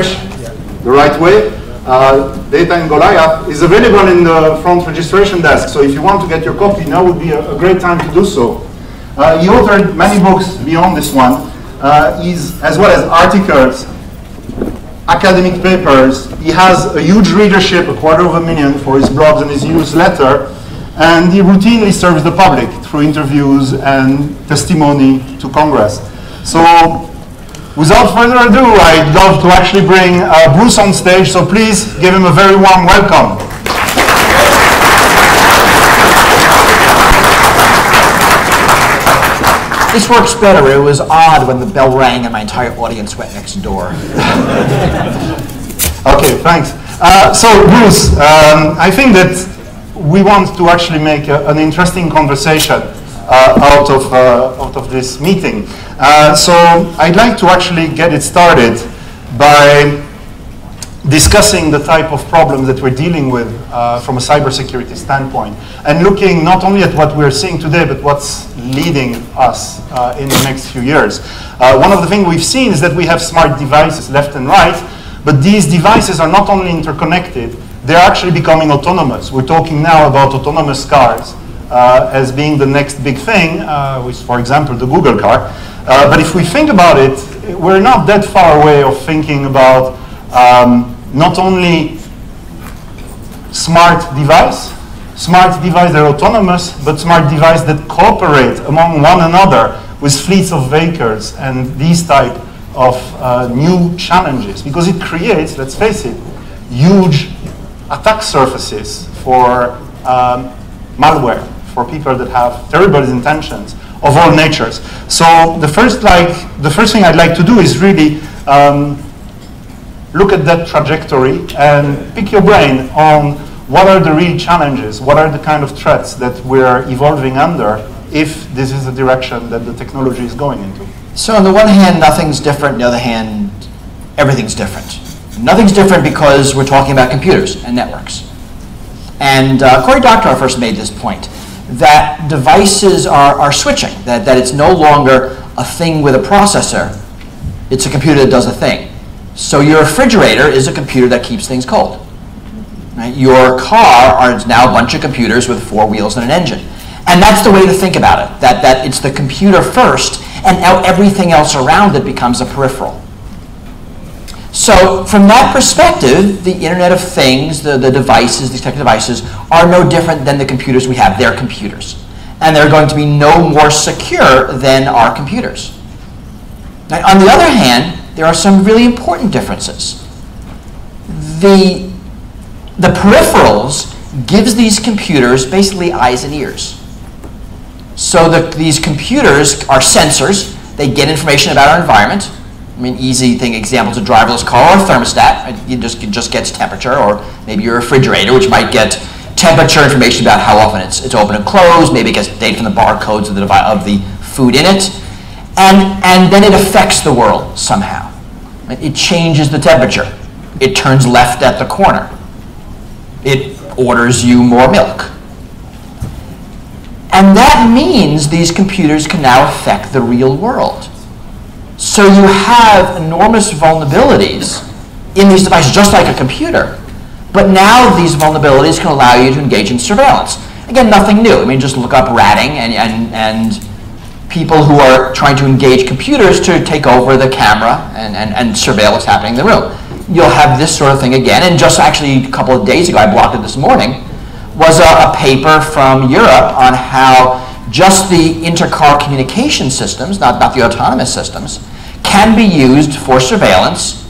the right way. Data in Goliath is available in the front registration desk. So if you want to get your copy, now would be a great time to do so. He authored many books beyond this one, as well as articles, academic papers. He has a huge readership, 250,000 for his blogs and his newsletter, and he routinely serves the public through interviews and testimony to Congress. So without further ado, I'd love to actually bring Bruce on stage, so please give him a very warm welcome. This works better. It was odd when the bell rang and my entire audience went next door. Okay, thanks. So Bruce, I think that we want to actually make an interesting conversation out of this meeting. So I'd like to actually get it started by discussing the type of problems that we're dealing with from a cybersecurity standpoint, and looking not only at what we're seeing today, but what's leading us in the next few years. One of the things we've seen is that we have smart devices left and right, but these devices are not only interconnected, they're actually becoming autonomous. We're talking now about autonomous cars as being the next big thing, with, for example, the Google car. But if we think about it, we're not that far away of thinking about not only smart device that are autonomous, but smart devices that cooperate among one another with fleets of vehicles and these type of new challenges, because it creates, let's face it, huge attack surfaces for malware, for people that have terrible intentions of all natures. So the first thing I'd like to do is really look at that trajectory and pick your brain on what are the real challenges, what are the kind of threats that we're evolving under if this is the direction that the technology is going into. So on the one hand, nothing's different. On the other hand, everything's different. Nothing's different because we're talking about computers and networks. And Cory Doctorow first made this point, that devices are switching, that it's no longer a thing with a processor, it's a computer that does a thing. So your refrigerator is a computer that keeps things cold. Right? Your car is now a bunch of computers with 4 wheels and an engine. And that's the way to think about it, that it's the computer first, and now everything else around it becomes a peripheral. So from that perspective, the Internet of Things, the devices, these technical devices, are no different than the computers we have. They're computers. And they're going to be no more secure than our computers. Now, on the other hand, there are some really important differences. The peripherals gives these computers basically eyes and ears. So these computers are sensors. They get information about our environment. I mean, easy thing, example, is a driverless car or a thermostat. It just gets temperature, or maybe your refrigerator, which might get temperature information about how often it's open and closed. Maybe it gets data from the barcodes of the food in it. And then it affects the world somehow. It changes the temperature. It turns left at the corner. It orders you more milk. And that means these computers can now affect the real world. So you have enormous vulnerabilities in these devices, just like a computer. But now these vulnerabilities can allow you to engage in surveillance. Again, nothing new. I mean, just look up ratting and people who are trying to engage computers to take over the camera and surveil what's happening in the room. You'll have this sort of thing again. And just actually a couple of days ago, I blocked it this morning, was a paper from Europe on how just the inter-car communication systems, not the autonomous systems, can be used for surveillance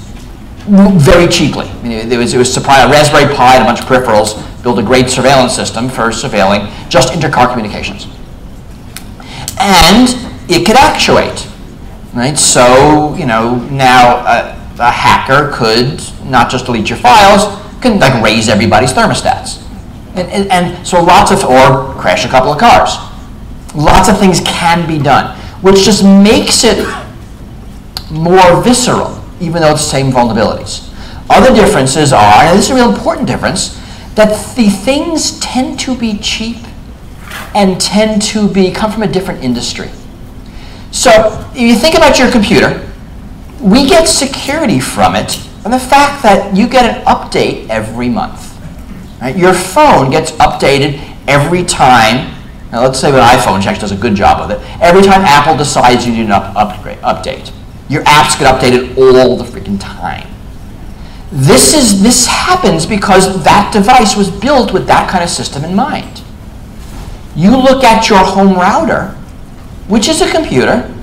very cheaply. I mean, it was supply a Raspberry Pi and a bunch of peripherals, build a great surveillance system for surveilling just inter-car communications. And it could actuate, right? So, now a hacker could not just delete your files, can like raise everybody's thermostats. And so or crash a couple of cars. Lots of things can be done, which just makes it more visceral, even though it's the same vulnerabilities. Other differences are, and this is a real important difference, that the things tend to be cheap and tend to come from a different industry. So if you think about your computer, we get security from it from the fact that you get an update every month. Right? Your phone gets updated every time. Now let's say an iPhone actually does a good job with it. Every time Apple decides you need an update. Your apps get updated all the freaking time. This happens because that device was built with that kind of system in mind. You look at your home router, which is a computer,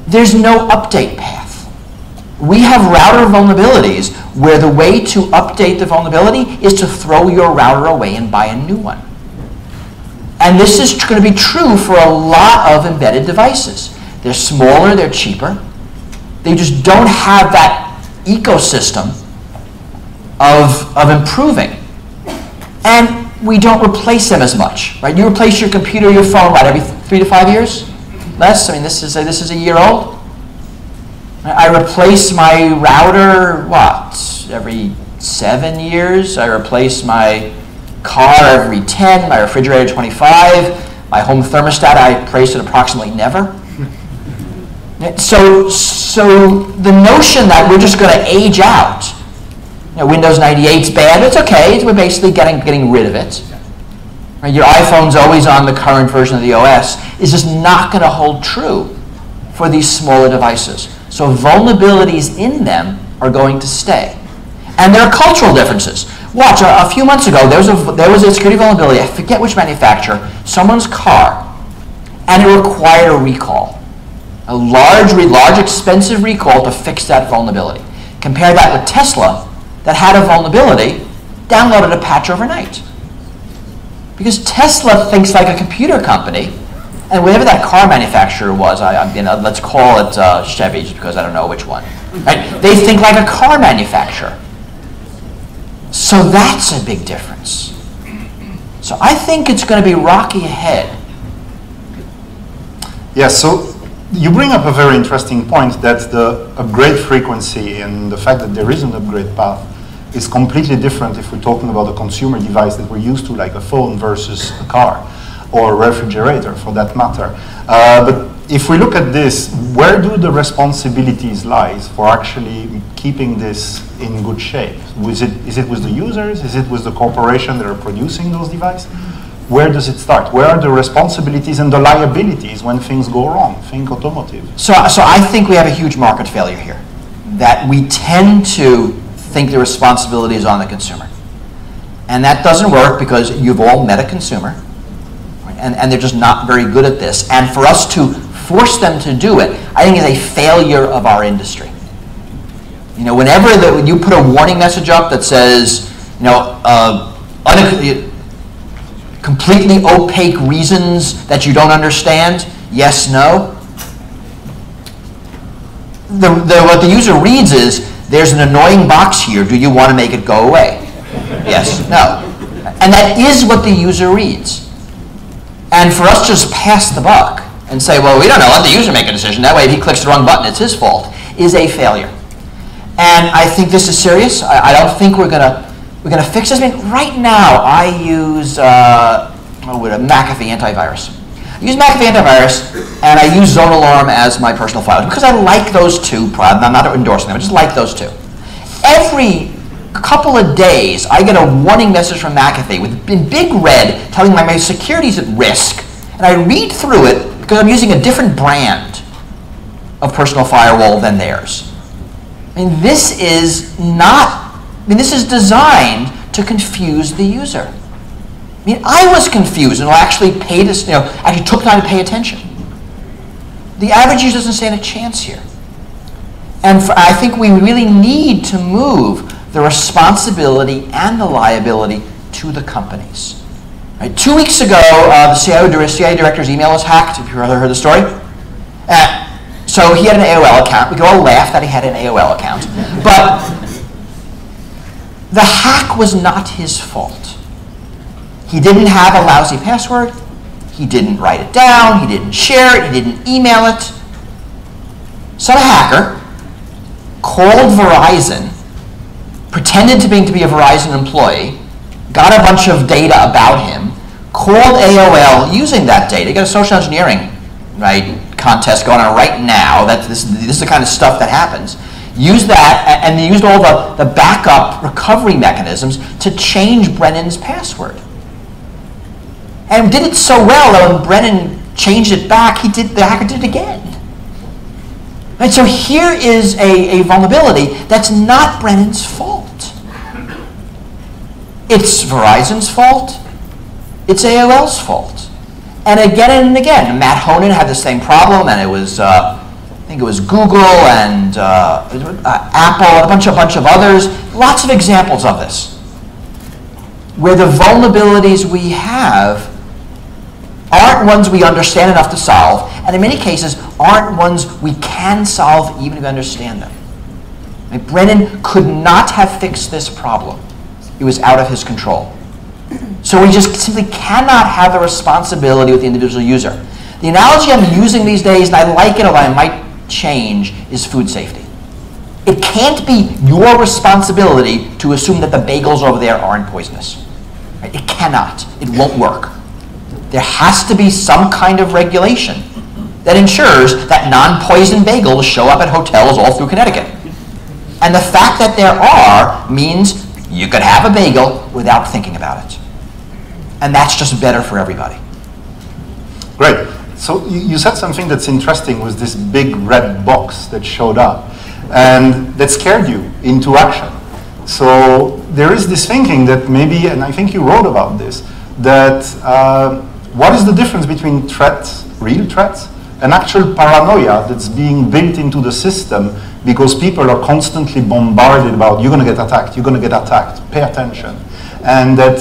there's no update path. We have router vulnerabilities where the way to update the vulnerability is to throw your router away and buy a new one. And this is going to be true for a lot of embedded devices. They're smaller, they're cheaper. They just don't have that ecosystem of improving. And we don't replace them as much, right? You replace your computer, your phone, what, every 3 to 5 years? Less? I mean, this is a year old. I replace my router, what, every 7 years? I replace my car every 10, my refrigerator 25, my home thermostat, I replace it approximately never. So the notion that we're just going to age out, Windows 98's bad, it's okay, we're basically getting rid of it. Right? Your iPhone's always on the current version of the OS is just not going to hold true for these smaller devices. So vulnerabilities in them are going to stay. And there are cultural differences. Watch, a few months ago, there was a security vulnerability, I forget which manufacturer, someone's car, and it required a recall. A large expensive recall to fix that vulnerability. Compare that with Tesla, that had a vulnerability, downloaded a patch overnight. Because Tesla thinks like a computer company, and whatever that car manufacturer was, let's call it Chevy, just because I don't know which one. Right? They think like a car manufacturer. So that's a big difference. So I think it's going to be rocky ahead. Yes, so you bring up a very interesting point that the upgrade frequency and the fact that there is an upgrade path is completely different if we're talking about a consumer device that we're used to, like a phone versus a car or a refrigerator for that matter. But if we look at this, where do the responsibilities lie for actually keeping this in good shape? Is it with the users? Is it with the corporation that are producing those devices? Where does it start? Where are the responsibilities and the liabilities when things go wrong? Think automotive. So I think we have a huge market failure here. That we tend to think the responsibility is on the consumer. And that doesn't work because you've all met a consumer, right? And they're just not very good at this. And for us to force them to do it, I think is a failure of our industry. When you put a warning message up that says, completely opaque reasons that you don't understand, yes, no. What the user reads is, there's an annoying box here, do you want to make it go away? Yes, no. And that is what the user reads. And for us to just pass the buck and say, well, we don't know, let the user make a decision, that way if he clicks the wrong button, it's his fault, is a failure. And I think this is serious. I don't think we're gonna fix this. I mean, right now I use a McAfee antivirus. I use McAfee antivirus and I use Zone Alarm as my personal file because I like those two. I'm not endorsing them. I just like those two. Every couple of days I get a warning message from McAfee in big red telling me my security is at risk, and I read through it because I'm using a different brand of personal firewall than theirs. I mean, this is designed to confuse the user. I mean, I was confused and actually actually took time to pay attention. The average user doesn't stand a chance here. And I think we really need to move the responsibility and the liability to the companies. Right? 2 weeks ago, the CIA director's email was hacked. Have you heard the story? So he had an AOL account. We could all laugh that he had an AOL account. But the hack was not his fault. He didn't have a lousy password. He didn't write it down. He didn't share it. He didn't email it. Some hacker called Verizon, pretended to be a Verizon employee, got a bunch of data about him, called AOL using that data. You got a social engineering, right, contest going on right now. This is the kind of stuff that happens. used that, and they used all the backup recovery mechanisms to change Brennan's password. And did it so well that when Brennan changed it back, the hacker did it again. Right, so here is a vulnerability that's not Brennan's fault. It's Verizon's fault. It's AOL's fault. And again, Matt Honan had the same problem, and it was, I think it was Google and Apple and a bunch of others. Lots of examples of this, where the vulnerabilities we have aren't ones we understand enough to solve, and in many cases aren't ones we can solve even if we understand them. Right? Brennan could not have fixed this problem. It was out of his control. So we just simply cannot have the responsibility with the individual user. The analogy I'm using these days, and I like it, although I might change, is food safety. It can't be your responsibility to assume that the bagels over there aren't poisonous. Right? It cannot. It won't work. There has to be some kind of regulation that ensures that non-poison bagels show up at hotels all through Connecticut. And the fact that there are means you could have a bagel without thinking about it. And that's just better for everybody. Great. So you said something that's interesting was this big red box that showed up and that scared you into action. So there is this thinking that maybe, and I think you wrote about this, that what is the difference between threats, real threats, and actual paranoia that's being built into the system because people are constantly bombarded about, you're going to get attacked, you're going to get attacked, pay attention. And that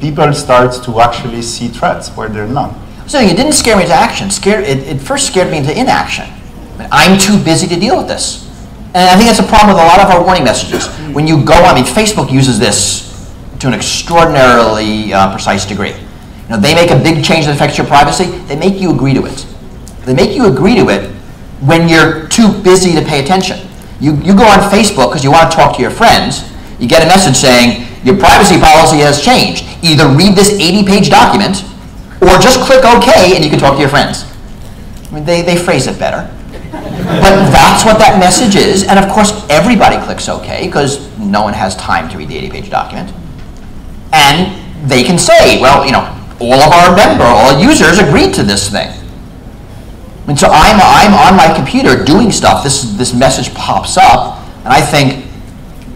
people start to actually see threats where they're none. So it didn't scare me into action. It first scared me into inaction. I'm too busy to deal with this. And I think that's a problem with a lot of our warning messages. When you go on, Facebook uses this to an extraordinarily precise degree. They make a big change that affects your privacy. They make you agree to it. They make you agree to it when you're too busy to pay attention. You go on Facebook because you want to talk to your friends. You get a message saying, your privacy policy has changed. Either read this 80-page document or just click OK and you can talk to your friends. I mean, they phrase it better. But that's what that message is. And of course, everybody clicks OK because no one has time to read the 80-page document. And they can say, well, all of all users agreed to this thing. And so I'm on my computer doing stuff. This message pops up, and I think,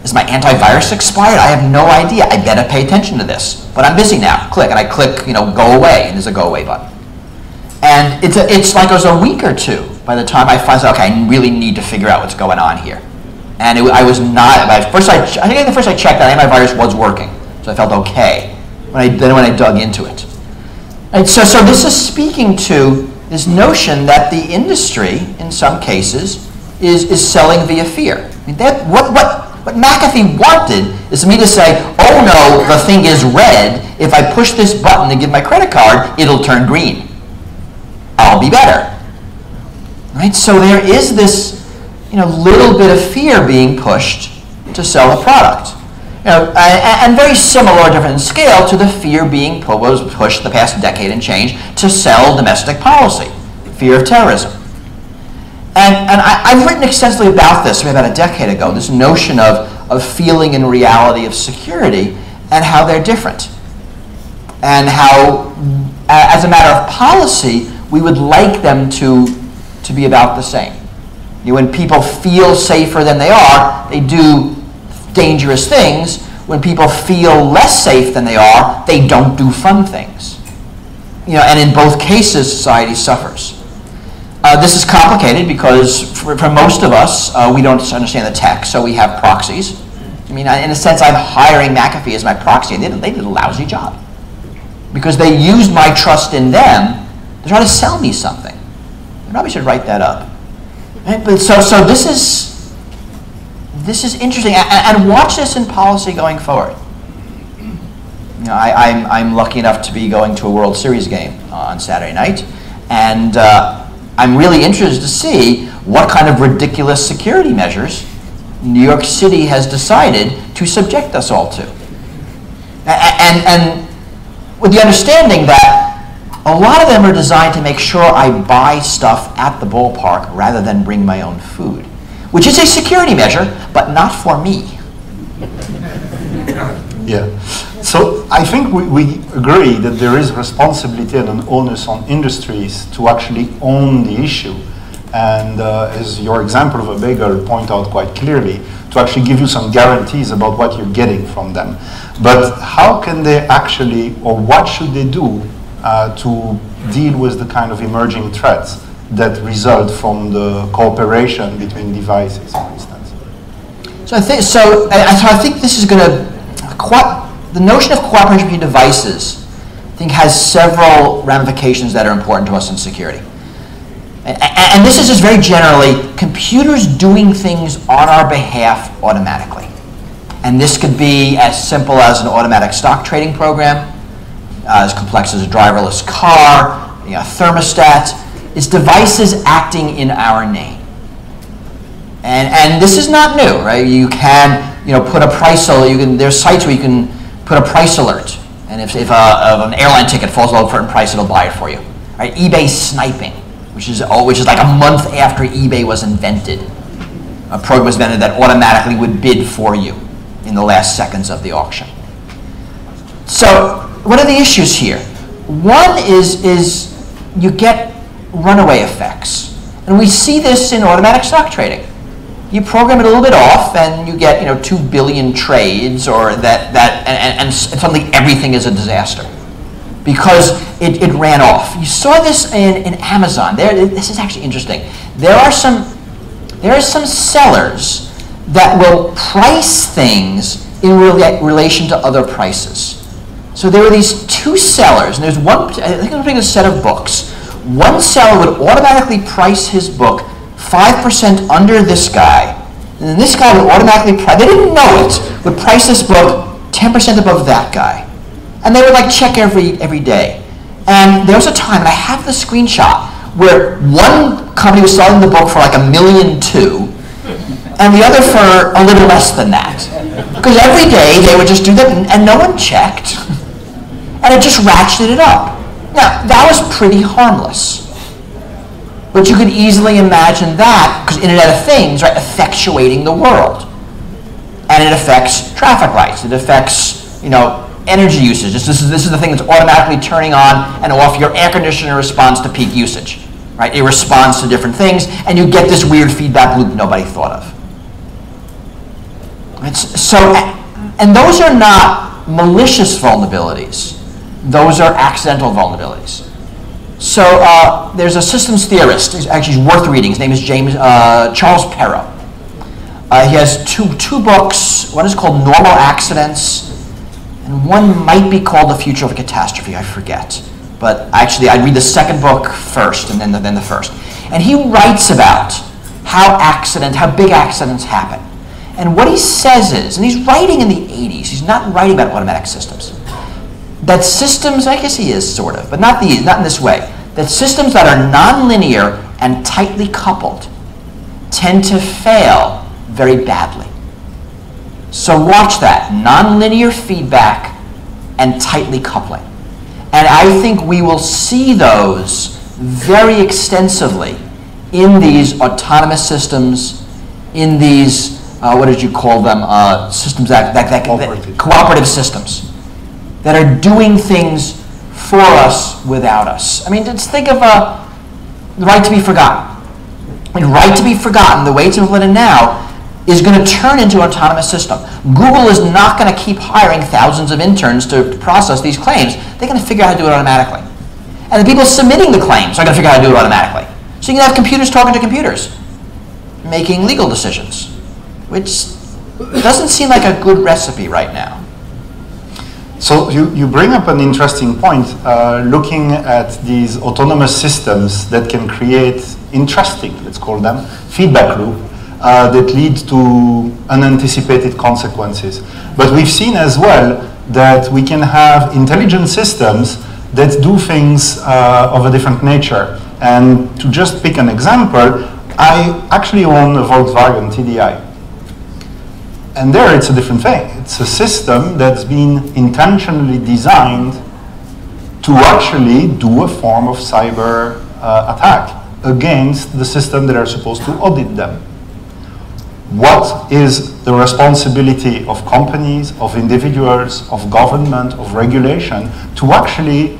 is my antivirus expired? I have no idea. I better pay attention to this. But I'm busy now. Click, and I click, go away, and there's a go away button. And it's like it was a week or two by the time I finally said, okay, I really need to figure out what's going on here. And I was not. I think the first I checked, that antivirus was working, so I felt okay. Then when I dug into it, and so this is speaking to this notion that the industry, in some cases, is selling via fear. I mean, what McAfee wanted is for me to say, oh no, the thing is red. If I push this button and give my credit card, it'll turn green. I'll be better. Right? So there is this little bit of fear being pushed to sell a product. And very similar, different in scale, to the fear being pushed the past decade and change to sell domestic policy, fear of terrorism. And I've written extensively about this, maybe about a decade ago, this notion of feeling and reality of security and how they're different. And how, as a matter of policy, we would like them to be about the same. When people feel safer than they are, they do dangerous things. When people feel less safe than they are, they don't do fun things. And in both cases, society suffers. This is complicated because for most of us, we don't understand the tech, so we have proxies. I mean, in a sense, I'm hiring McAfee as my proxy, and they did a lousy job. Because they used my trust in them to try to sell me something. I probably should write that up. Right? But so this is interesting, and watch this in policy going forward. I'm lucky enough to be going to a World Series game on Saturday night, and I'm really interested to see what kind of ridiculous security measures New York City has decided to subject us all to. And with the understanding that a lot of them are designed to make sure I buy stuff at the ballpark rather than bring my own food. which is a security measure, but not for me. Yeah. So I think we agree that there is responsibility and an onus on industries to actually own the issue. And as your example of a bagel point out quite clearly, to actually give you some guarantees about what you're getting from them. But how can they actually, or what should they do to deal with the kind of emerging threats that result from the cooperation between devices, for instance? So I think this is going to, the notion of cooperation between devices, I think, has several ramifications that are important to us in security. And this is just very generally computers doing things on our behalf automatically. And this could be as simple as an automatic stock trading program, as complex as a driverless car, a thermostat. It's devices acting in our name. And this is not new, right? You can put a price alert. There's sites where you can put a price alert. And if an airline ticket falls below a certain price, it'll buy it for you. Right? eBay sniping, which is like a month after eBay was invented. A program was invented that automatically would bid for you in the last seconds of the auction. So what are the issues here? One is you get runaway effects. And we see this in automatic stock trading. You program it a little bit off, and you get 2 billion trades, or and suddenly everything is a disaster because it ran off. You saw this in Amazon. This is actually interesting. There are some sellers that will price things in relation to other prices. So there were these 2 sellers, and there's one. I think I'm putting a set of books. One seller would automatically price his book 5% under this guy, and then this guy would automatically price, they didn't know it, would price this book 10% above that guy. And they would check every day. And there was a time, and I have the screenshot, where one company was selling the book for $1.2 million, and the other for a little less than that. Because every day they would just do that, and no one checked. And it just ratcheted it up. Now, that was pretty harmless. But you could easily imagine that, because Internet of Things, right, effectuating the world. And it affects traffic lights. It affects, energy usage. This is the thing that's automatically turning on and off your air conditioner response to peak usage. Right? It responds to different things, and you get this weird feedback loop nobody thought of. And those are not malicious vulnerabilities. Those are accidental vulnerabilities. So there's a systems theorist. He's actually worth reading. His name is Charles Perrow. He has two books. One is called Normal Accidents, and one might be called The Future of a Catastrophe. I forget. But actually, I'd read the second book first, and then the first. And he writes about how big accidents happen. And what he says is, and he's writing in the 80s. He's not writing about automatic systems. That systems, I guess he is sort of, but not in this way. That systems that are nonlinear and tightly coupled tend to fail very badly. So watch that, nonlinear feedback and tightly coupling. And I think we will see those very extensively in these autonomous systems, in these, what did you call them, systems cooperative systems that are doing things for us without us. I mean, just think of the right to be forgotten. I mean, right to be forgotten, the way it's implemented now, is going to turn into an autonomous system. Google is not going to keep hiring thousands of interns to process these claims. They're going to figure out how to do it automatically. And the people submitting the claims are going to figure out how to do it automatically. So you can have computers talking to computers, making legal decisions, which doesn't seem like a good recipe right now. So you bring up an interesting point, looking at these autonomous systems that can create interesting, let's call them, feedback loop that lead to unanticipated consequences. But we've seen as well that we can have intelligent systems that do things of a different nature. And to just pick an example, I actually own a Volkswagen TDI. And there it's a different thing. It's a system that's been intentionally designed to actually do a form of cyber attack against the system that are supposed to audit them. what is the responsibility of companies, of individuals, of government, of regulation to actually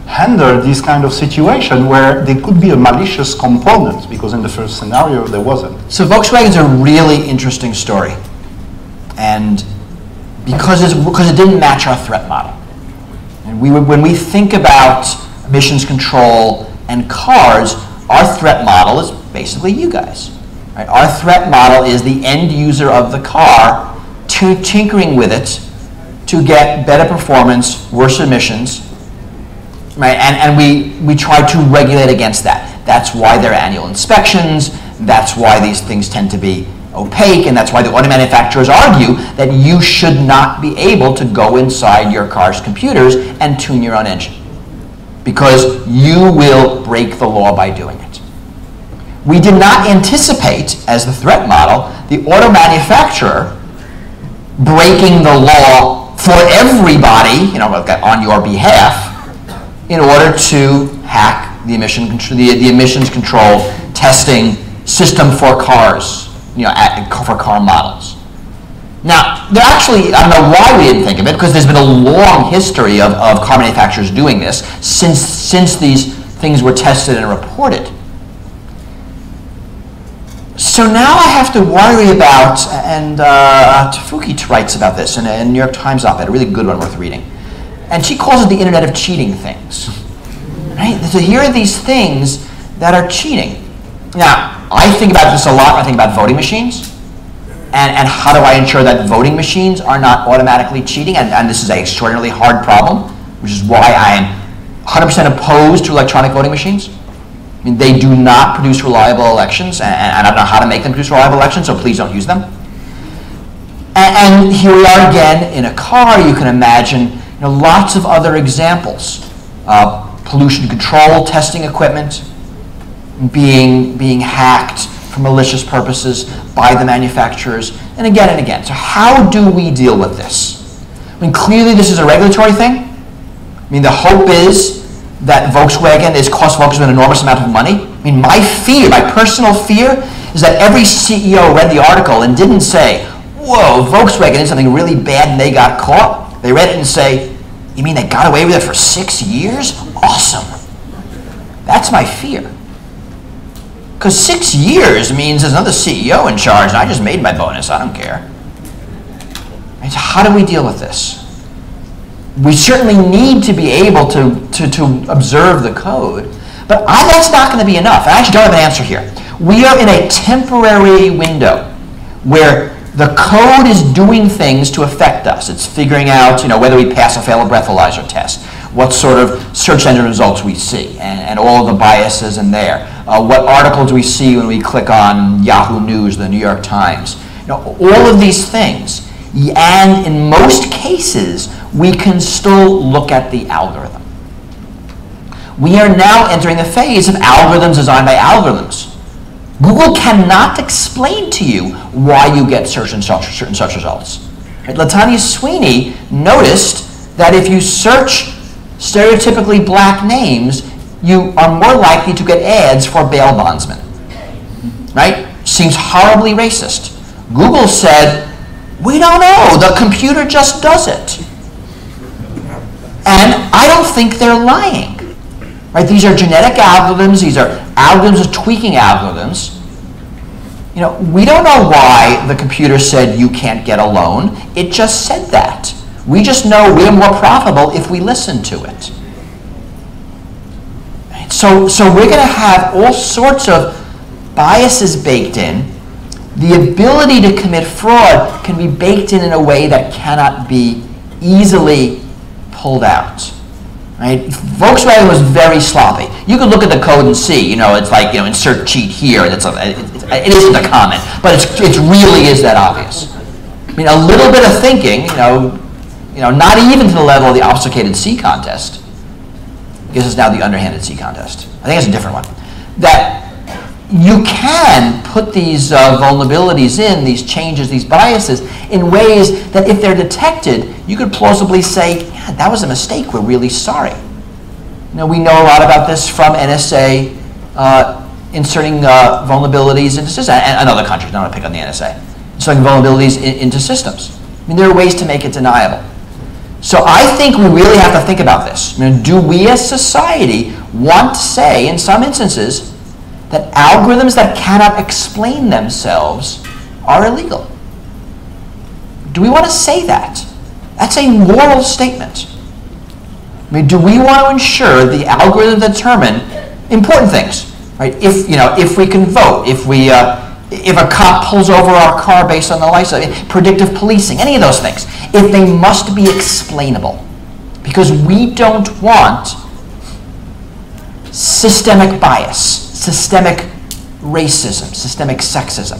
handle this kind of situation where there could be a malicious component, because in the first scenario there wasn't. So Volkswagen's a really interesting story, and because it didn't match our threat model. And when we think about emissions control and cars, our threat model is basically you guys. Right? Our threat model is the end user of the car tinkering with it to get better performance, worse emissions, right? And we try to regulate against that. That's why there are annual inspections. That's why these things tend to be opaque, and that's why the auto manufacturers argue that you should not be able to go inside your car's computers and tune your own engine, because you will break the law by doing it. We did not anticipate, as the threat model, the auto manufacturer breaking the law for everybody, on your behalf, in order to hack the emissions control testing system for cars, for car models. Now, I don't know why we didn't think of it, because there's been a long history of car manufacturers doing this since these things were tested and reported. So now I have to worry about, and Tafuki writes about this in a New York Times op-ed, a really good one worth reading. And she calls it the Internet of cheating things. Right? So here are these things that are cheating. Now, I think about this a lot when I think about voting machines. And how do I ensure that voting machines are not automatically cheating? And this is an extraordinarily hard problem, which is why I am 100% opposed to electronic voting machines. I mean, they do not produce reliable elections, and I don't know how to make them produce reliable elections, so please don't use them. And here we are again in a car. You can imagine lots of other examples. Pollution control testing equipment being hacked for malicious purposes by the manufacturers, and again and again. So how do we deal with this? I mean, clearly this is a regulatory thing. I mean, the hope is that Volkswagen cost Volkswagen an enormous amount of money. I mean, my personal fear, is that every CEO read the article and didn't say, whoa, Volkswagen did something really bad and they got caught. They read it and say, you mean they got away with it for 6 years? Awesome. That's my fear. Because 6 years means there's another CEO in charge and I just made my bonus. I don't care. And so how do we deal with this? We certainly need to be able to observe the code, but that's not going to be enough. I actually don't have an answer here. We are in a temporary window where the code is doing things to affect us. It's figuring out, whether we pass or fail a breathalyzer test, what sort of search engine results we see, and all of the biases in there. What articles we see when we click on Yahoo News, the New York Times. All of these things. And in most cases, we can still look at the algorithm. We are now entering the phase of algorithms designed by algorithms. Google cannot explain to you why you get certain search results. Right? Latanya Sweeney noticed that if you search stereotypically black names, you are more likely to get ads for bail bondsmen. Right? Seems horribly racist. Google said, we don't know, the computer just does it. And I don't think they're lying. Right? These are genetic algorithms, these are algorithms of tweaking algorithms. We don't know why the computer said you can't get a loan. It just said that. We just know we're more profitable if we listen to it. Right? So we're going to have all sorts of biases baked in. The ability to commit fraud can be baked in a way that cannot be easily pulled out. Right? Volkswagen was very sloppy. You could look at the code and see, it's like, insert cheat here. It isn't a comment, but it really is that obvious. I mean, a little bit of thinking, not even to the level of the obfuscated C contest. I guess it's now the underhanded C contest. I think it's a different one. That you can put these vulnerabilities in, these changes, these biases, in ways that if they're detected, you could plausibly say, yeah, that was a mistake, we're really sorry. We know a lot about this from NSA inserting vulnerabilities into systems, and other countries, don't want to pick on the NSA. exploiting vulnerabilities into systems. I mean, there are ways to make it deniable. So I think we really have to think about this. I mean, do we as society want to say, in some instances, that algorithms that cannot explain themselves are illegal? Do we want to say that? That's a moral statement. I mean, do we want to ensure the algorithms that determine important things, right? If we can vote, if a cop pulls over our car based on the license, predictive policing, any of those things, if they must be explainable, because we don't want systemic bias, systemic racism, systemic sexism,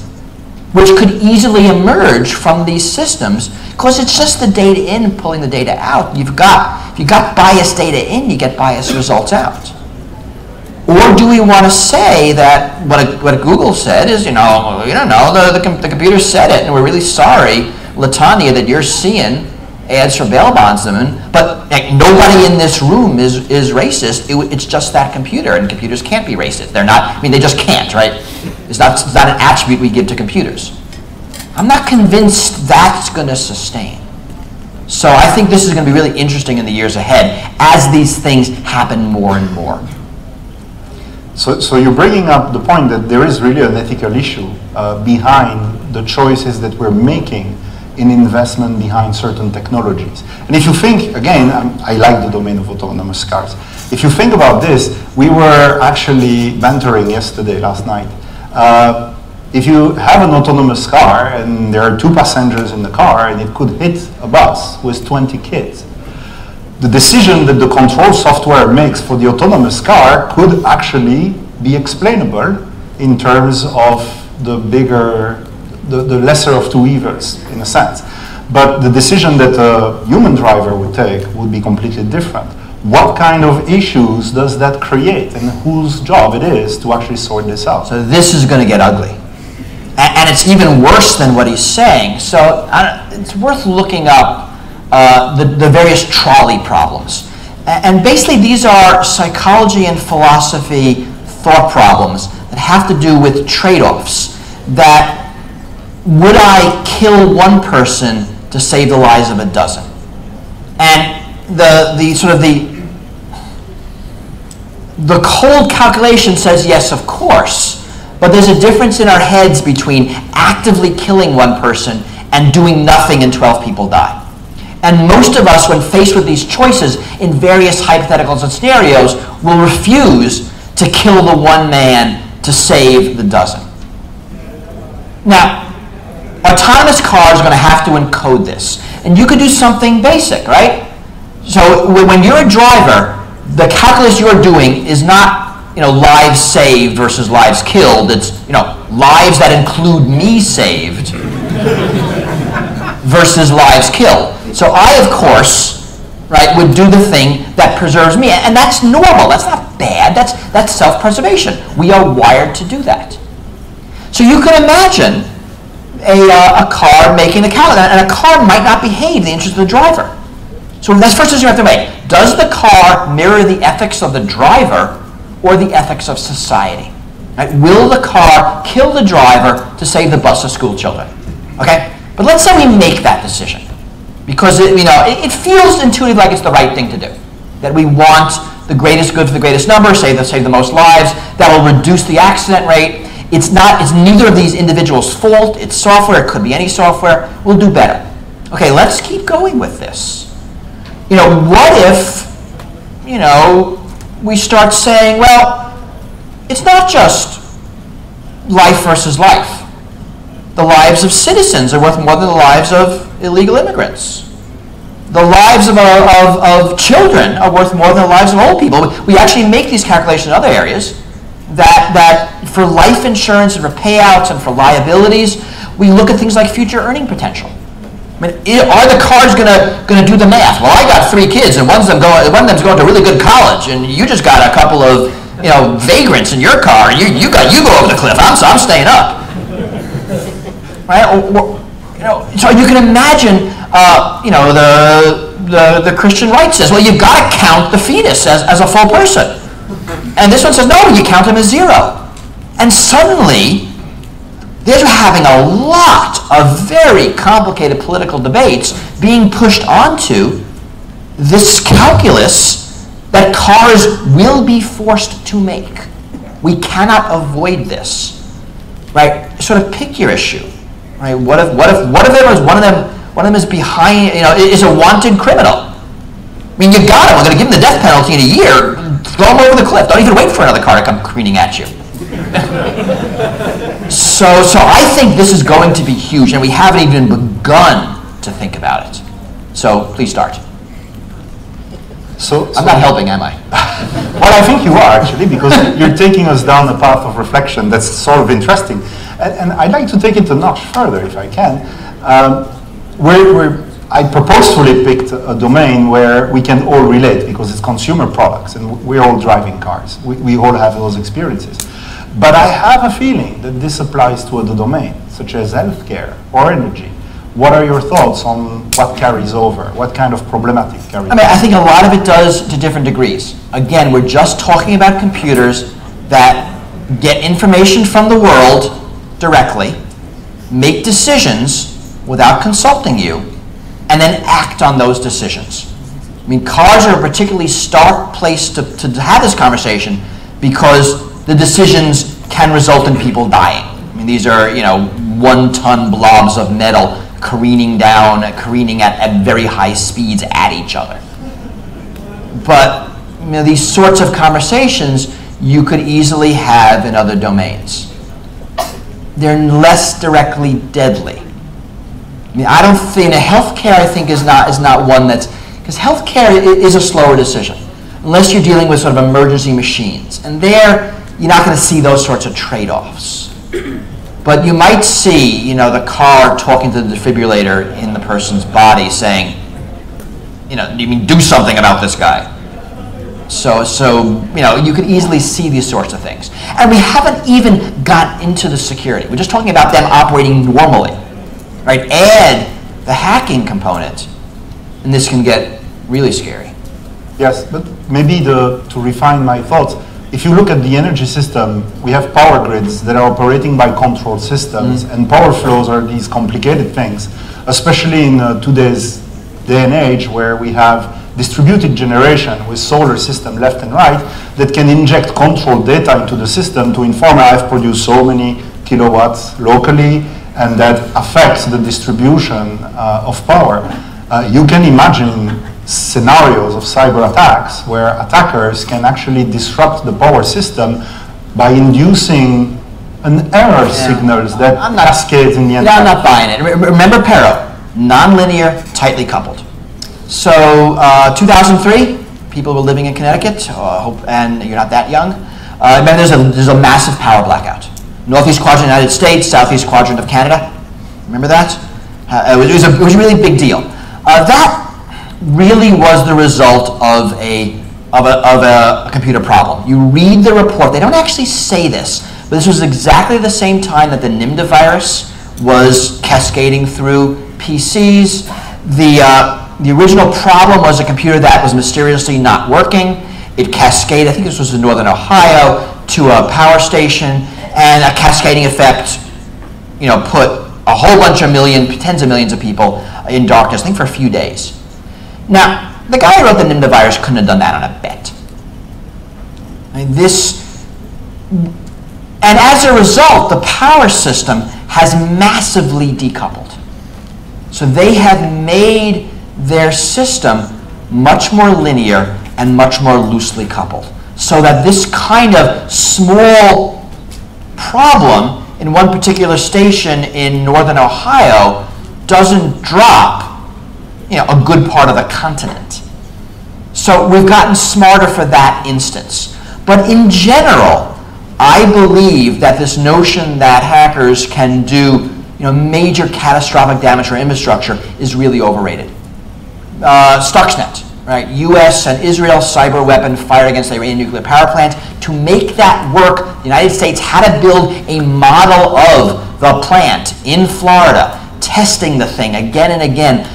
which could easily emerge from these systems, because it's just the data in pulling the data out. If you've got biased data in, you get biased results out. Or do we want to say that what Google said is, we don't know, the computer said it, and we're really sorry, Latanya, that you're seeing ads for bail bondsmen, but nobody in this room is racist. It's just that computer, and computers can't be racist. They're not, they just can't, right? It's not an attribute we give to computers. I'm not convinced that's going to sustain. So I think this is going to be really interesting in the years ahead as these things happen more and more. So you're bringing up the point that there is really an ethical issue behind the choices that we're making in investment behind certain technologies. And if you think, again, I like the domain of autonomous cars. If you think about this, we were actually bantering last night. If you have an autonomous car and there are 2 passengers in the car and it could hit a bus with 20 kids, the decision that the control software makes for the autonomous car could actually be explainable in terms of the lesser of two evils, in a sense. But the decision that a human driver would take would be completely different. What kind of issues does that create, and whose job it is to actually sort this out? So this is going to get ugly. And it's even worse than what he's saying. So it's worth looking up the various trolley problems. And basically these are psychology and philosophy thought problems that have to do with trade-offs. That would I kill one person to save the lives of a dozen? And the cold calculation says yes, of course. But there's a difference in our heads between actively killing one person and doing nothing and 12 people die. And most of us, when faced with these choices in various hypotheticals and scenarios, will refuse to kill the one man to save the dozen. Now, autonomous cars are going to have to encode this. And you could do something basic, right? So when you're a driver, the calculus you're doing is not lives saved versus lives killed. It's lives that include me saved versus lives killed. So I, of course, right, would do the thing that preserves me, and that's normal. That's not bad. That's self-preservation. We are wired to do that. So you can imagine a car making the calculus, and a car might not behave in the interest of the driver. So that's the first decision you have to make. Does the car mirror the ethics of the driver or the ethics of society? Right? Will the car kill the driver to save the bus of school children? Okay? But let's say we make that decision. Because it feels intuitively like it's the right thing to do. That we want the greatest good for the greatest number, save the most lives, that will reduce the accident rate. It's neither of these individuals' fault. It's software. It could be any software. We'll do better. Okay, let's keep going with this. What if, we start saying, well, it's not just life versus life. The lives of citizens are worth more than the lives of illegal immigrants. The lives of children are worth more than the lives of old people. We actually make these calculations in other areas that for life insurance and for payouts and for liabilities, we look at things like future earning potential. I mean, are the cars gonna do the math? Well, I got 3 kids, and one of them's going to a really good college, and you just got a couple of vagrants in your car. You go over the cliff. I'm staying up. Right? So you can imagine, the Christian right says, well, you've got to count the fetus as a full person. And this one says, no, you count him as 0. And suddenly, They're having a lot of very complicated political debates being pushed onto this calculus that cars will be forced to make. We cannot avoid this, right? Sort of pick your issue, right? What if there was one of them is behind, is a wanted criminal? I mean, you got him. We're going to give him the death penalty in a year. Throw him over the cliff. Don't even wait for another car to come careening at you. So I think this is going to be huge, and we haven't even begun to think about it. So please start. So I'm not helping, am I? Well, I think you are, actually, because you're taking us down a path of reflection that's sort of interesting. And I'd like to take it a notch further, if I can. I purposefully picked a domain where we can all relate, because it's consumer products, and we're all driving cars. We all have those experiences. But I have a feeling that this applies to other domains, such as healthcare or energy. What are your thoughts on what carries over? What kind of problematic carries over? I think a lot of it does to different degrees. Again, we're just talking about computers that get information from the world directly, make decisions without consulting you, and then act on those decisions. I mean, cars are a particularly stark place to have this conversation because the decisions can result in people dying. I mean, these are, 1-ton blobs of metal careening at very high speeds at each other. But these sorts of conversations you could easily have in other domains. They're less directly deadly. I mean, I don't think healthcare, I think, is not one that's, because healthcare is a slower decision unless you're dealing with sort of emergency machines, and there you're not going to see those sorts of trade-offs. But you might see, the car talking to the defibrillator in the person's body, saying, you mean do something about this guy. So you could easily see these sorts of things, and we haven't even gotten into the security. We're just talking about them operating normally. Right? Add the hacking component, and this can get really scary. Yes, but maybe to refine my thoughts, if you look at the energy system, we have power grids that are operating by control systems, and power flows are these complicated things, especially in today's day and age where we have distributed generation with solar system left and right that can inject control data into the system to inform I've produced so many kilowatts locally, and that affects the distribution of power. You can imagine scenarios of cyber attacks where attackers can actually disrupt the power system by inducing an error signals that cascades in the end. I'm not buying it. Remember Pero, nonlinear, tightly coupled. So 2003, people were living in Connecticut, and you're not that young. Remember there's a massive power blackout. Northeast quadrant of the United States, southeast quadrant of Canada. Remember that? It was a really big deal. That really was the result of a computer problem. You read the report. They don't actually say this, but this was exactly the same time that the NIMDA virus was cascading through PCs. The original problem was a computer that was mysteriously not working. It cascaded, I think this was in northern Ohio, to a power station, and a cascading effect, put a whole bunch of tens of millions of people in darkness, I think for a few days. Now, the guy who wrote the NIMDA virus couldn't have done that on a bet. And as a result, the power system has massively decoupled. So they have made their system much more linear and much more loosely coupled, so that this kind of small problem in one particular station in northern Ohio doesn't drop a good part of the continent. So we've gotten smarter for that instance. But in general, I believe that this notion that hackers can do major catastrophic damage to infrastructure is really overrated. Stuxnet, right? U.S. and Israel cyber weapon fired against the Iranian nuclear power plant. To make that work, the United States had to build a model of the plant in Florida, testing the thing again and again,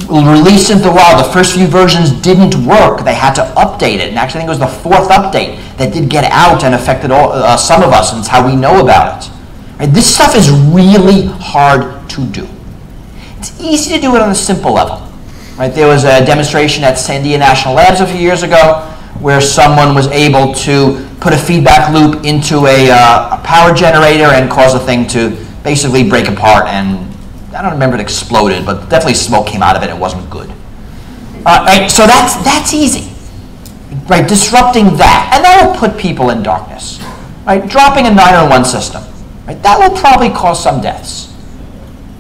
released into the wild. The first few versions didn't work. They had to update it. And actually, I think it was the fourth update that did get out and affected some of us, and it's how we know about it. Right? This stuff is really hard to do. It's easy to do it on a simple level. Right? There was a demonstration at Sandia National Labs a few years ago where someone was able to put a feedback loop into a power generator and cause the thing to basically break apart, and I don't remember if it exploded, but definitely smoke came out of it. It wasn't good. Right? So that's easy. Right? Disrupting that, and that will put people in darkness. Right? Dropping a 911 system, right? That will probably cause some deaths.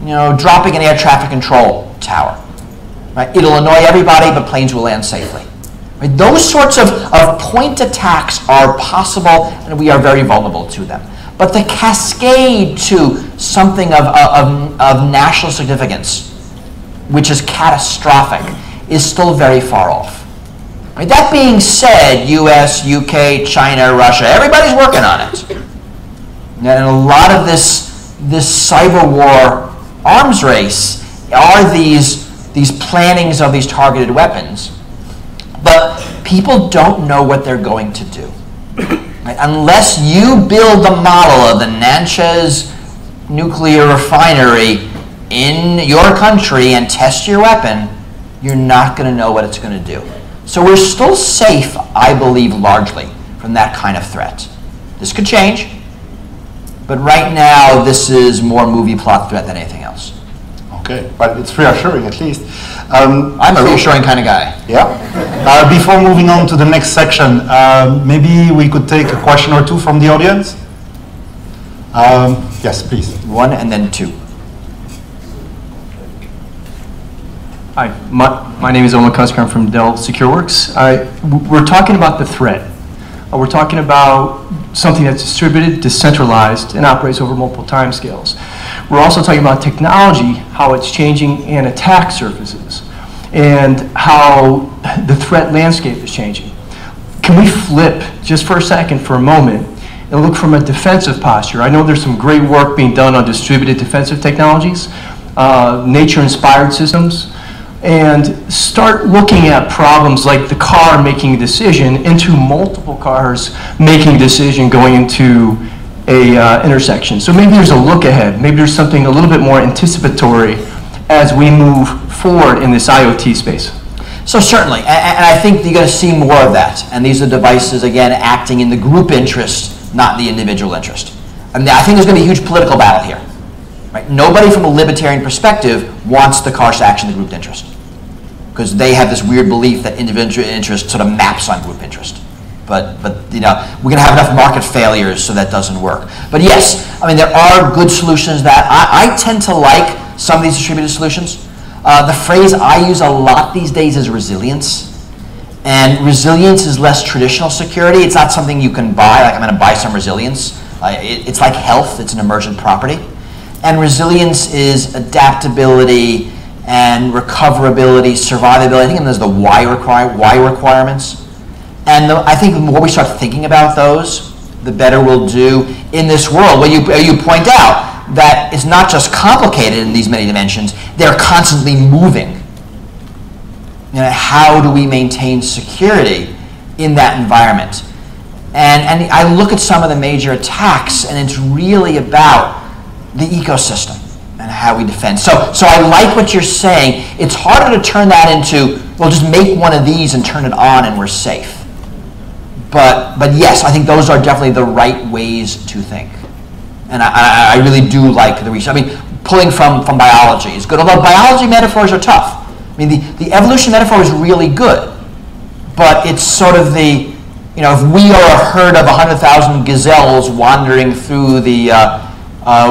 You know, dropping an air traffic control tower. Right? It'll annoy everybody, but planes will land safely. Right? Those sorts of point attacks are possible, and we are very vulnerable to them. But the cascade to something of national significance, which is catastrophic, is still very far off. Right? That being said, US, UK, China, Russia, everybody's working on it. And a lot of this cyber war arms race are these plannings of these targeted weapons. But people don't know what they're going to do. Right? Unless you build the model of the Natchez nuclear refinery in your country and test your weapon, you're not going to know what it's going to do. So we're still safe, I believe, largely from that kind of threat. This could change, but right now this is more movie plot threat than anything else. Okay, but it's reassuring at least. I'm a reassuring kind of guy. Yeah. Before moving on to the next section, maybe we could take a question or two from the audience. Yes, please. One and then two. Hi, my name is Omar Kusker. I'm from Dell SecureWorks. We're talking about the threat. We're talking about something that's distributed, decentralized, and operates over multiple timescales. We're also talking about technology, how it's changing, and attack surfaces, and how the threat landscape is changing. Can we flip just for a second, for a moment, and look from a defensive posture? I know there's some great work being done on distributed defensive technologies, nature-inspired systems, and start looking at problems like the car making a decision into multiple cars making a decision going into a intersection. So maybe there's a look ahead. Maybe there's something a little bit more anticipatory as we move forward in this IoT space. So certainly, and I think you're going to see more of that. And these are devices, again, acting in the group interest, not the individual interest. And I think there's going to be a huge political battle here. Right? Nobody from a libertarian perspective wants the cars to act in the group interest, because they have this weird belief that individual interest sort of maps on group interest. But you know, we're going to have enough market failures so that doesn't work. But yes, I mean, there are good solutions that I tend to like some of these distributed solutions. The phrase I use a lot these days is resilience. And resilience is less traditional security. It's not something you can buy, like I'm going to buy some resilience. It's like health, it's an emergent property. And resilience is adaptability and recoverability, survivability. I think there's the why requirements. And I think the more we start thinking about those, the better we'll do in this world. Where you point out that it's not just complicated in these many dimensions, they're constantly moving. You know, how do we maintain security in that environment? And I look at some of the major attacks, and it's really about the ecosystem and how we defend. So I like what you're saying. It's harder to turn that into, well, just make one of these and turn it on and we're safe. But yes, I think those are definitely the right ways to think. And I really do like the research. I mean, pulling from biology is good, although biology metaphors are tough. I mean, the evolution metaphor is really good, but it's sort of the, you know, if we are a herd of 100,000 gazelles wandering through the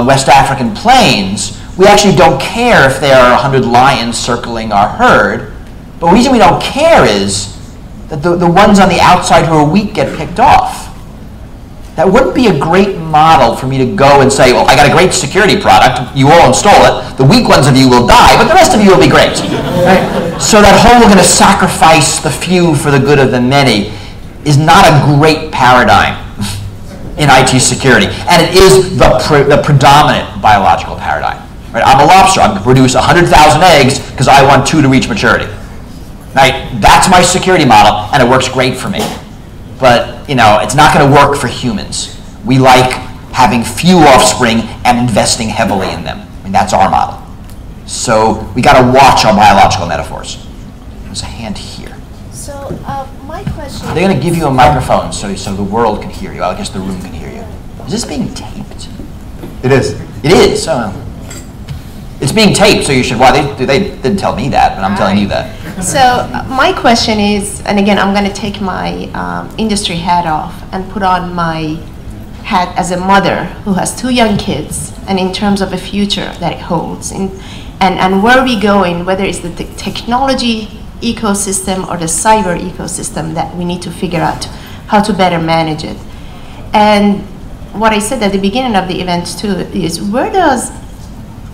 West African plains, we actually don't care if there are 100 lions circling our herd. But the reason we don't care is that the ones on the outside who are weak get picked off. That wouldn't be a great model for me to go and say, well, I got a great security product, you all install it, the weak ones of you will die, but the rest of you will be great. Right? So that whole we're going to sacrifice the few for the good of the many is not a great paradigm in IT security. And it is the predominant biological paradigm. Right? I'm a lobster. I'm going to produce 100,000 eggs because I want 2 to reach maturity. Right? That's my security model, and it works great for me. But you know, it's not going to work for humans. We like having few offspring and investing heavily in them. I mean, that's our model. So we got to watch our biological metaphors. There's a hand here. So my question. They're going to give you a microphone so the world can hear you. I guess the room can hear you. Is this being taped? It is. It is. It's being taped, so you should. Why they didn't tell me that, but I'm telling you that. So my question is, and again, I'm going to take my industry hat off and put on my hat as a mother who has 2 young kids, and in terms of the future that it holds, and where are we going, whether it's the technology ecosystem or the cyber ecosystem that we need to figure out how to better manage it. And what I said at the beginning of the event too is, where does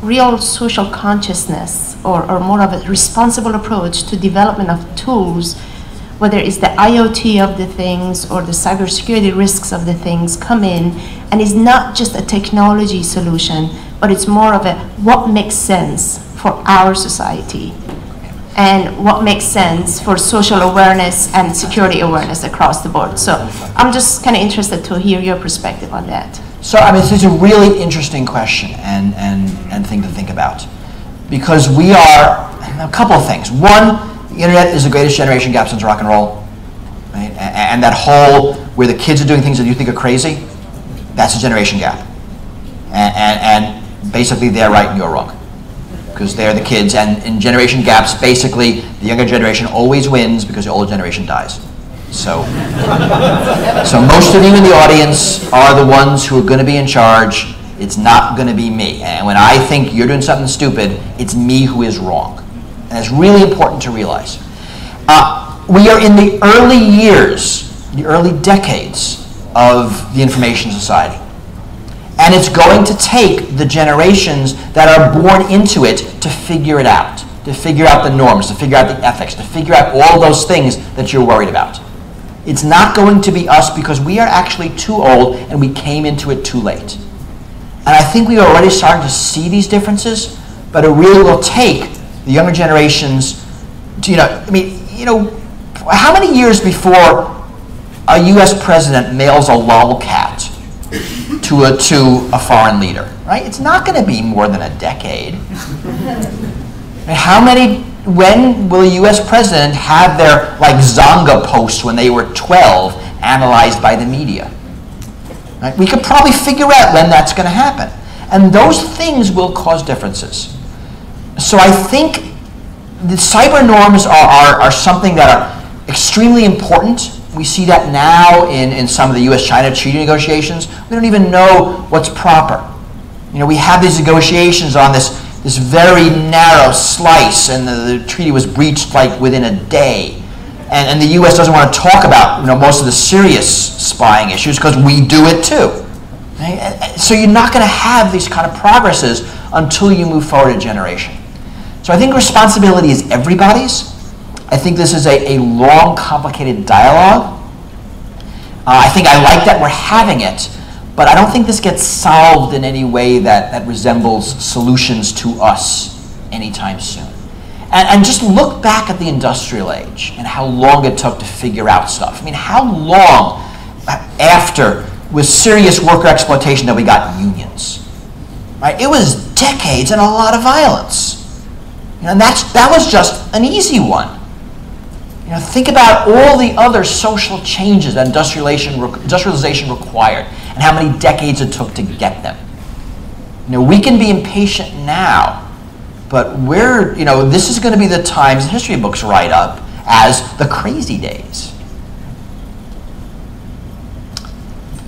real social consciousness or more of a responsible approach to development of tools, whether it's the IoT of the things or the cybersecurity risks of the things, come in, and it's not just a technology solution, but it's more of a what makes sense for our society and what makes sense for social awareness and security awareness across the board. So I'm just kind of interested to hear your perspective on that. So I mean, this is a really interesting question and thing to think about, because we are a couple of things. One, the internet is the greatest generation gap since rock and roll, right? And that whole where the kids are doing things that you think are crazy, that's a generation gap. And basically they're right and you're wrong, because they're the kids. And in generation gaps, basically the younger generation always wins because the older generation dies. So most of you in the audience are the ones who are going to be in charge. It's not going to be me. And when I think you're doing something stupid, it's me who is wrong. And it's really important to realize. We are in the early years, the early decades of the information society. And it's going to take the generations that are born into it to figure it out, to figure out the norms, to figure out the ethics, to figure out all those things that you're worried about. It's not going to be us, because we are actually too old and we came into it too late. And I think we are already starting to see these differences, but it really will take the younger generations to, how many years before a US president mails a lolcat to a foreign leader, right? It's not going to be more than a decade. When will a US president have their Zonga posts when they were 12 analyzed by the media? Right? We could probably figure out when that's going to happen. And those things will cause differences. So I think the cyber norms are something that are extremely important. We see that now in some of the US-China treaty negotiations. We don't even know what's proper. We have these negotiations on this very narrow slice, and the treaty was breached within a day. And the US doesn't want to talk about most of the serious spying issues because we do it too. Right? So you're not going to have these kind of progresses until you move forward a generation. So I think responsibility is everybody's. I think this is a long, complicated dialogue. I think I like that we're having it, but I don't think this gets solved in any way that resembles solutions to us anytime soon. And just look back at the industrial age and how long it took to figure out stuff. I mean, how long after, with serious worker exploitation, that we got unions? Right? It was decades and a lot of violence. And that was just an easy one. Think about all the other social changes that industrialization required and how many decades it took to get them. We can be impatient now, but this is going to be the times history books write up as the crazy days.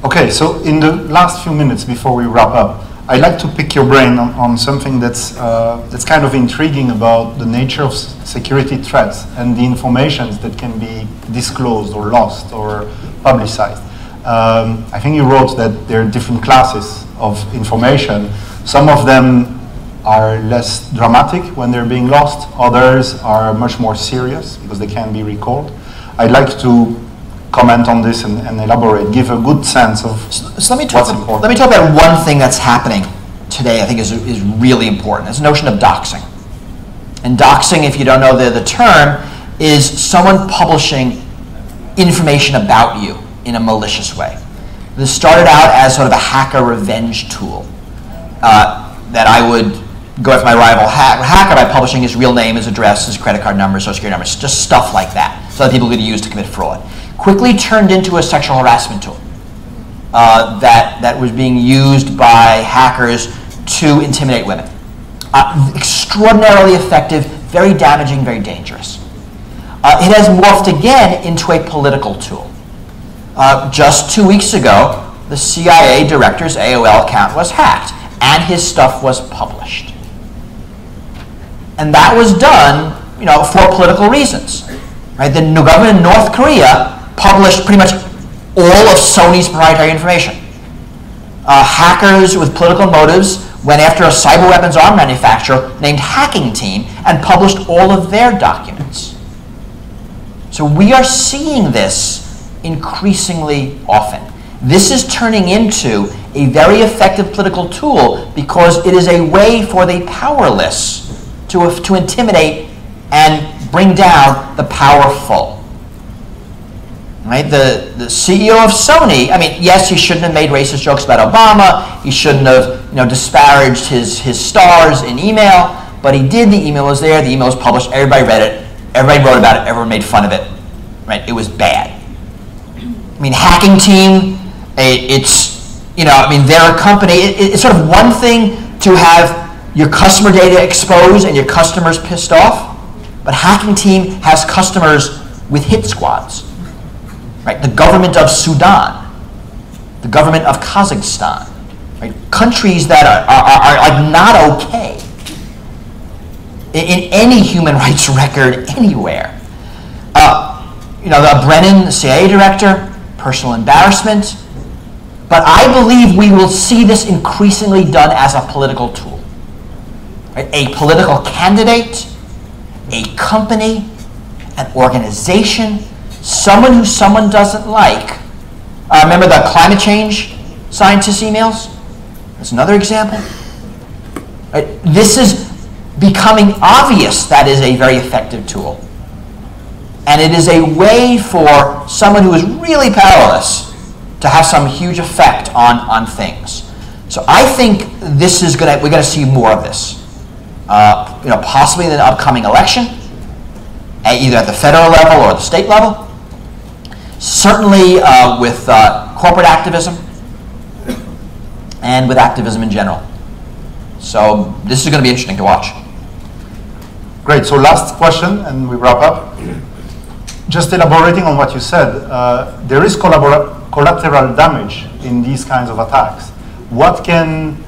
Okay, so in the last few minutes before we wrap up, I'd like to pick your brain on something that's kind of intriguing about the nature of security threats and the information that can be disclosed or lost or publicized. I think you wrote that there are different classes of information. Some of them are less dramatic when they're being lost. Others are much more serious because they can be recalled. I'd like to comment on this and elaborate, give a good sense of so let me what's important. Let me talk about one thing that's happening today I think is really important. It's the notion of doxing. And doxing, if you don't know the term, is someone publishing information about you in a malicious way. This started out as sort of a hacker revenge tool that I would go after my rival hacker by publishing his real name, his address, his credit card number, social security number, just stuff like that, so that people could use to commit fraud. Quickly turned into a sexual harassment tool that was being used by hackers to intimidate women. Extraordinarily effective, very damaging, very dangerous. It has morphed again into a political tool. Just 2 weeks ago, the CIA director's AOL account was hacked, and his stuff was published. And that was done, for political reasons. Right? The government in North Korea published pretty much all of Sony's proprietary information. Hackers with political motives went after a cyber weapons arm manufacturer named Hacking Team and published all of their documents. So we are seeing this increasingly often. This is turning into a very effective political tool because it is a way for the powerless to intimidate and bring down the powerful. Right? The CEO of Sony, I mean, yes, he shouldn't have made racist jokes about Obama. He shouldn't have, disparaged his stars in email, but he did. The email was there. The email was published. Everybody read it. Everybody wrote about it. Everyone made fun of it. Right? It was bad. I mean, Hacking Team, they're a company. It's sort of one thing to have your customer data exposed and your customers pissed off, but Hacking Team has customers with hit squads. Right? The government of Sudan, the government of Kazakhstan, right? Countries that are like not okay in any human rights record anywhere. Brennan, the CIA director, personal embarrassment. But I believe we will see this increasingly done as a political tool. Right? A political candidate, a company, an organization, someone who someone doesn't like. Remember the climate change scientists' emails? That's another example. Right? This is becoming obvious that is a very effective tool. And it is a way for someone who is really powerless to have some huge effect on things. So I think this is we're going to see more of this. Possibly in the upcoming election, either at the federal level or the state level. Certainly with corporate activism and with activism in general. So this is going to be interesting to watch. Great. So last question, and we wrap up. Just elaborating on what you said, there is collateral damage in these kinds of attacks. What can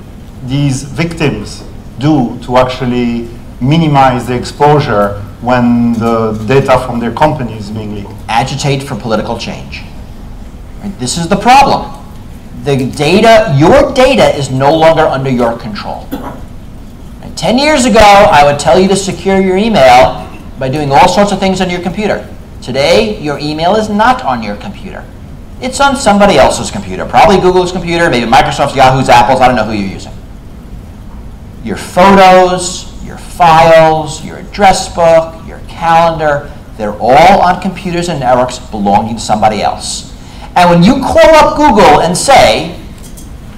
these victims do to actually minimize the exposure when the data from their company is being leaked? Agitate for political change. Right? This is the problem. Your data is no longer under your control. Right? 10 years ago, I would tell you to secure your email by doing all sorts of things on your computer. Today, your email is not on your computer. It's on somebody else's computer, probably Google's computer, maybe Microsoft's, Yahoo's, Apple's, I don't know who you're using. Your photos, your files, your address book, your calendar, they're all on computers and networks belonging to somebody else. And when you call up Google and say,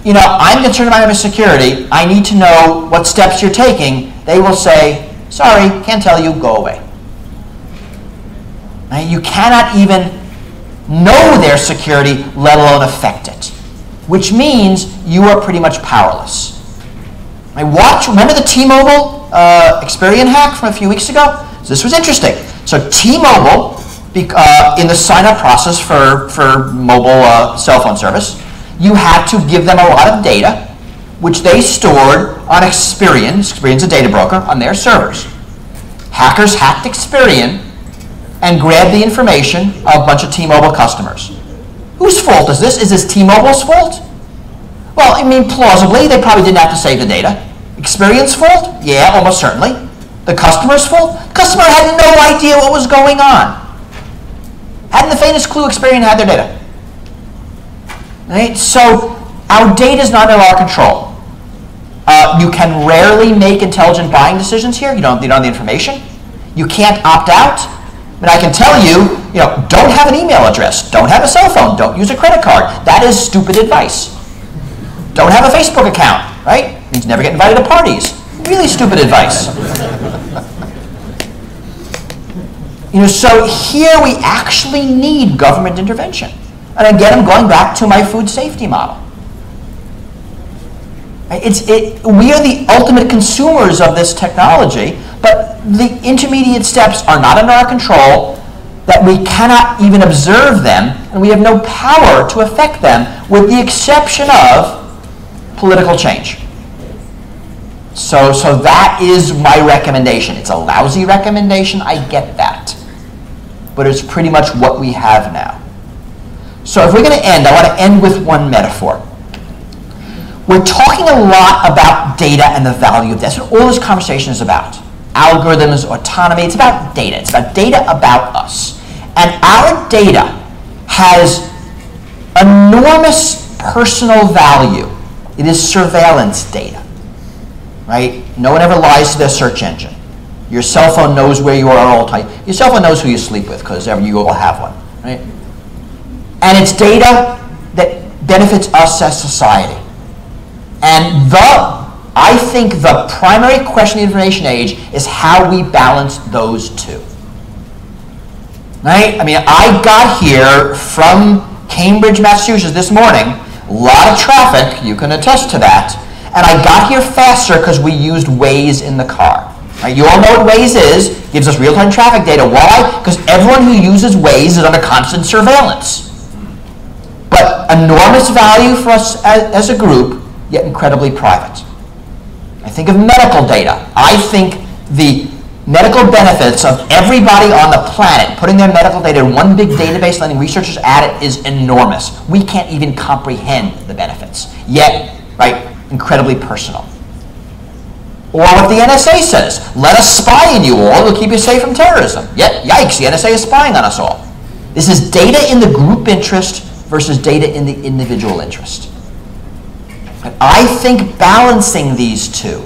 I'm concerned about my security, I need to know what steps you're taking, they will say, sorry, can't tell you, go away. Right? You cannot even know their security, let alone affect it, which means you are pretty much powerless. Remember the T-Mobile Experian hack from a few weeks ago? So this was interesting. So T-Mobile, in the sign-up process for mobile cell phone service, you had to give them a lot of data, which they stored on Experian. Experian's a data broker, on their servers. Hackers hacked Experian and grabbed the information of a bunch of T-Mobile customers. Whose fault is this? Is this T-Mobile's fault? Well, plausibly, they probably didn't have to save the data. Experian's fault? Yeah, almost certainly. The customer's fault? Customer had no idea what was going on. Hadn't the faintest clue Experian had their data. Right? So our data is not under our control. You can rarely make intelligent buying decisions here. You don't have the information. You can't opt out. mean, I can tell you, don't have an email address, don't have a cell phone, don't use a credit card. That is stupid advice. Don't have a Facebook account, right? Means never get invited to parties. Really stupid advice. So here we actually need government intervention. And again, I'm going back to my food safety model. We are the ultimate consumers of this technology, but the intermediate steps are not under our control, that we cannot even observe them, and we have no power to affect them, with the exception of political change. So that is my recommendation. It's a lousy recommendation, I get that. But it's pretty much what we have now. So if we're going to end, I want to end with one metaphor. We're talking a lot about data and the value of that. That's what all this conversation is about. Algorithms, autonomy, it's about data. It's about data about us. And our data has enormous personal value. It is surveillance data, right? No one ever lies to their search engine. Your cell phone knows where you are at all times. Your cell phone knows who you sleep with, because you all have one, right? And it's data that benefits us as society. And I think the primary question in the information age is how we balance those two. Right? I mean, I got here from Cambridge, Massachusetts this morning. A lot of traffic, you can attest to that. And I got here faster because we used Waze in the car. Right? You all know what Waze is. Gives us real-time traffic data. Why? Because everyone who uses Waze is under constant surveillance. But enormous value for us as a group, yet incredibly private. I think of medical data. I think the medical benefits of everybody on the planet putting their medical data in one big database, letting researchers add it, is enormous. We can't even comprehend the benefits, yet, right, incredibly personal. Or what the NSA says, let us spy on you all, we'll keep you safe from terrorism. Yet, yikes, the NSA is spying on us all. This is data in the group interest versus data in the individual interest. And I think balancing these two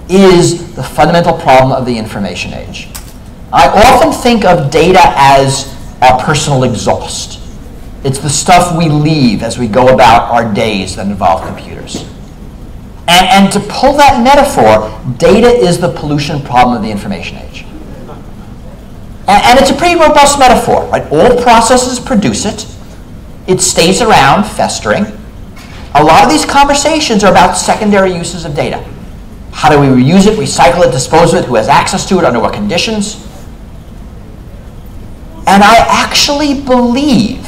is the fundamental problem of the information age. I often think of data as our personal exhaust. It's the stuff we leave as we go about our days that involve computers. And to pull that metaphor, data is the pollution problem of the information age. And it's a pretty robust metaphor, right? All processes produce it. It stays around, festering. A lot of these conversations are about secondary uses of data. How do we reuse it, recycle it, dispose of it, who has access to it, under what conditions? And I actually believe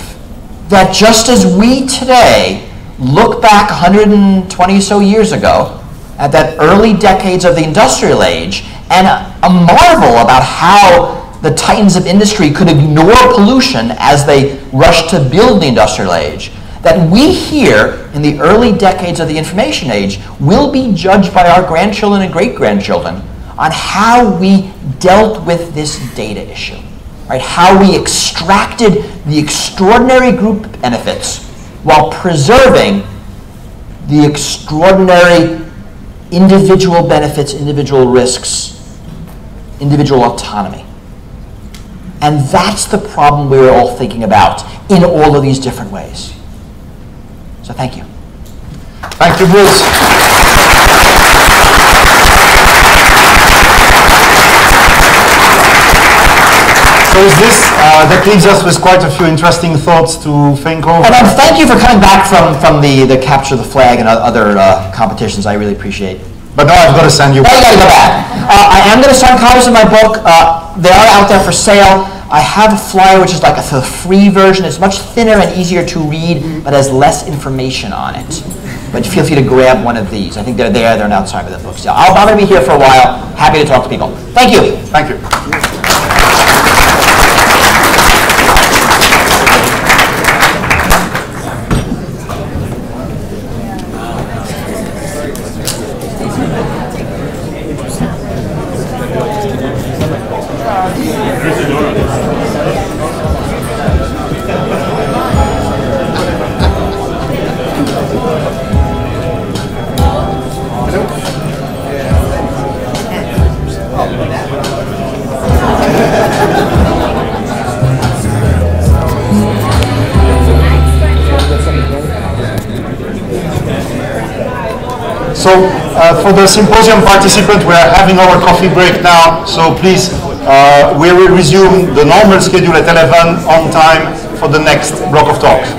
that just as we today look back 120 or so years ago at that early decades of the industrial age and a marvel about how the titans of industry could ignore pollution as they rushed to build the industrial age, that we here in the early decades of the information age will be judged by our grandchildren and great-grandchildren on how we dealt with this data issue, right? How we extracted the extraordinary group benefits while preserving the extraordinary individual benefits, individual risks, individual autonomy. And that's the problem we're all thinking about in all of these different ways. So thank you. Thank you, Bruce. So is this, that leaves us with quite a few interesting thoughts to think over. And thank you for coming back from the Capture the Flag and other competitions. I really appreciate it. But now I've got to send you. Now you got to go back. I am going to sign copies of my book. They are out there for sale. I have a flyer which is like a free version. It's much thinner and easier to read, but has less information on it. But feel free to grab one of these. I think they're there. They're outside of the books. I'm going to be here for a while. Happy to talk to people. Thank you. Thank you. So for the symposium participants, we are having our coffee break now. So please, we will resume the normal schedule at 11 on time for the next block of talks.